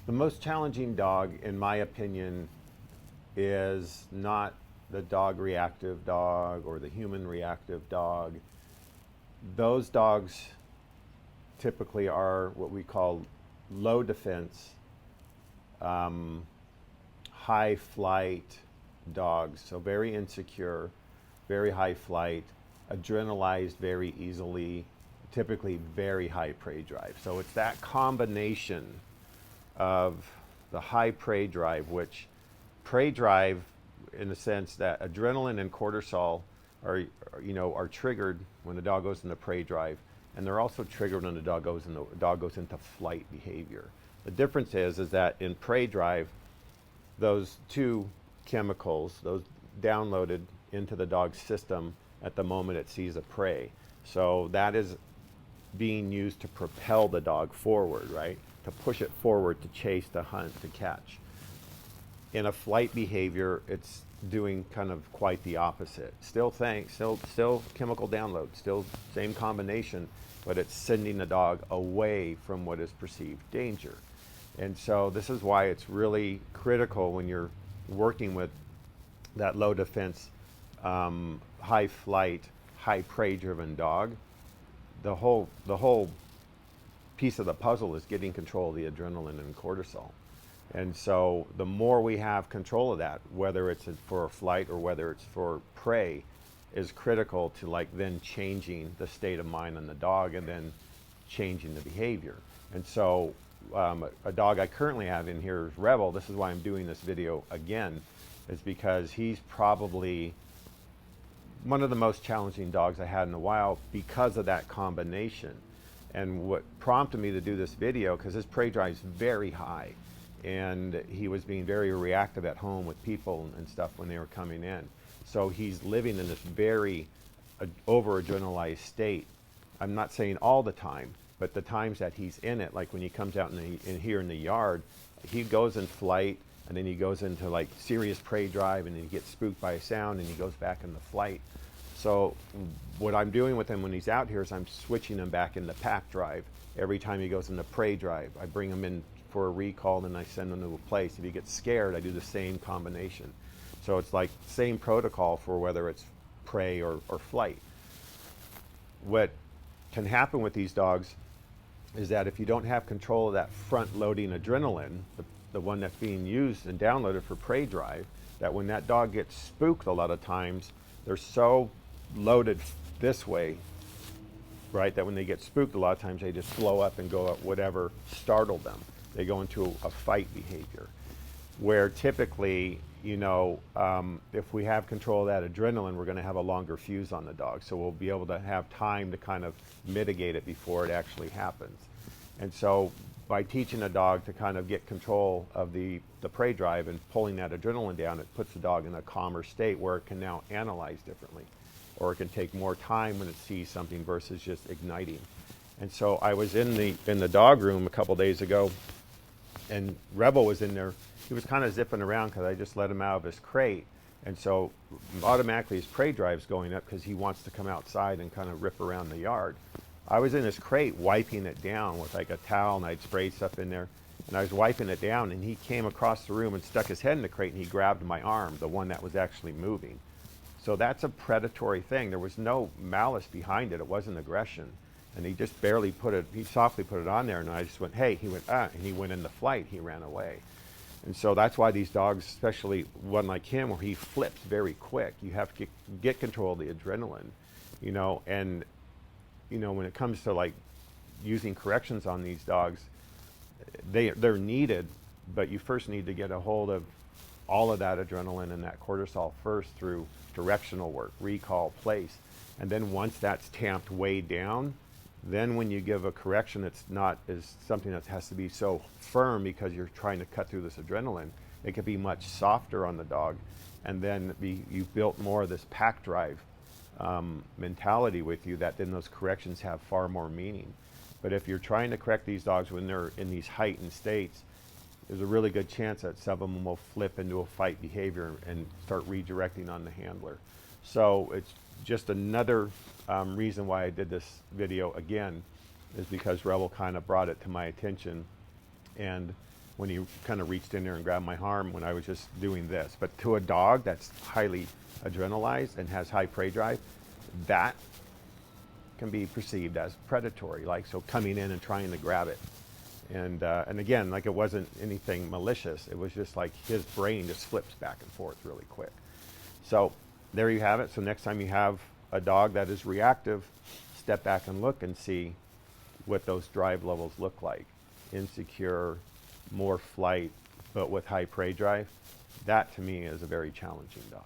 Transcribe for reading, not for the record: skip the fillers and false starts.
The most challenging dog, in my opinion, is not the dog reactive dog or the human reactive dog. Those dogs typically are what we call low defense, high flight dogs. So very insecure, very high flight, adrenalized very easily, typically very high prey drive. So it's that combination of the high prey drive, which prey drive in the sense that adrenaline and cortisol are triggered when the dog goes into prey drive, and they're also triggered when the dog goes into flight behavior. The difference is that in prey drive, those two chemicals, those downloaded into the dog's system at the moment it sees a prey. So that is being used to propel the dog forward, right? To push it forward, to chase, to hunt, to catch. In a flight behavior, it's doing kind of quite the opposite. Still chemical download, still same combination, but it's sending the dog away from what is perceived danger. And so this is why it's really critical when you're working with that low defense, high flight, high prey driven dog. The whole piece of the puzzle is getting control of the adrenaline and cortisol. And so the more we have control of that, whether it's for a flight or whether it's for prey, is critical to like then changing the state of mind in the dog and then changing the behavior. And so a dog I currently have in here is Rebel. This is why I'm doing this video again, is because he's probably one of the most challenging dogs I had in a while because of that combination. And what prompted me to do this video, because his prey drive is very high, and he was being very reactive at home with people and stuff when they were coming in. So he's living in this very over-adrenalized state. I'm not saying all the time, but the times that he's in it, like when he comes out in here in the yard, he goes in flight, and then he goes into like serious prey drive, and then he gets spooked by a sound, and he goes back into flight. So what I'm doing with him when he's out here is I'm switching him back into pack drive. Every time he goes into prey drive, I bring him in for a recall, and then I send him to a place. If he gets scared, I do the same combination. So it's like same protocol for whether it's prey or flight. What can happen with these dogs is that if you don't have control of that front-loading adrenaline, the one that's being used and downloaded for prey drive, that when that dog gets spooked a lot of times, they're so loaded this way, right, that when they get spooked a lot of times they just blow up and go up whatever startled them. They go into a fight behavior, where typically, if we have control of that adrenaline, we're going to have a longer fuse on the dog. So we'll be able to have time to kind of mitigate it before it actually happens. And so by teaching a dog to kind of get control of the prey drive and pulling that adrenaline down, it puts the dog in a calmer state where it can now analyze differently, or it can take more time when it sees something versus just igniting. And so I was in the dog room a couple days ago, and Rebel was in there. He was kind of zipping around because I just let him out of his crate. And so automatically his prey drive's going up because he wants to come outside and kind of rip around the yard. I was in his crate wiping it down with like a towel, and I'd sprayed stuff in there. And I was wiping it down, and he came across the room and stuck his head in the crate, and he grabbed my arm, the one that was actually moving. So that's a predatory thing. There was no malice behind it. It wasn't aggression. And he just barely he softly put it on there, and I just went, hey, he went, and he went into flight, he ran away. And so that's why these dogs, especially one like him, where he flips very quick, you have to get control of the adrenaline, and, when it comes to like using corrections on these dogs, they're needed, but you first need to get a hold of all of that adrenaline and that cortisol first through directional work, recall, place. And then once that's tamped way down, then when you give a correction, it's not as something that has to be so firm because you're trying to cut through this adrenaline. It could be much softer on the dog, and then you've built more of this pack drive mentality with you, that then those corrections have far more meaning. But if you're trying to correct these dogs when they're in these heightened states, there's a really good chance that some of them will flip into a fight behavior and start redirecting on the handler. So it's just another reason why I did this video again, is because Rebel kind of brought it to my attention. And when he kind of reached in there and grabbed my arm when I was just doing this. But to a dog that's highly adrenalized and has high prey drive, that can be perceived as predatory, like so coming in and trying to grab it. And again, like it wasn't anything malicious. It was just like his brain just flips back and forth really quick. So there you have it. So next time you have a dog that is reactive, step back and look and see what those drive levels look like. Insecure, more flight, but with high prey drive. That to me is a very challenging dog.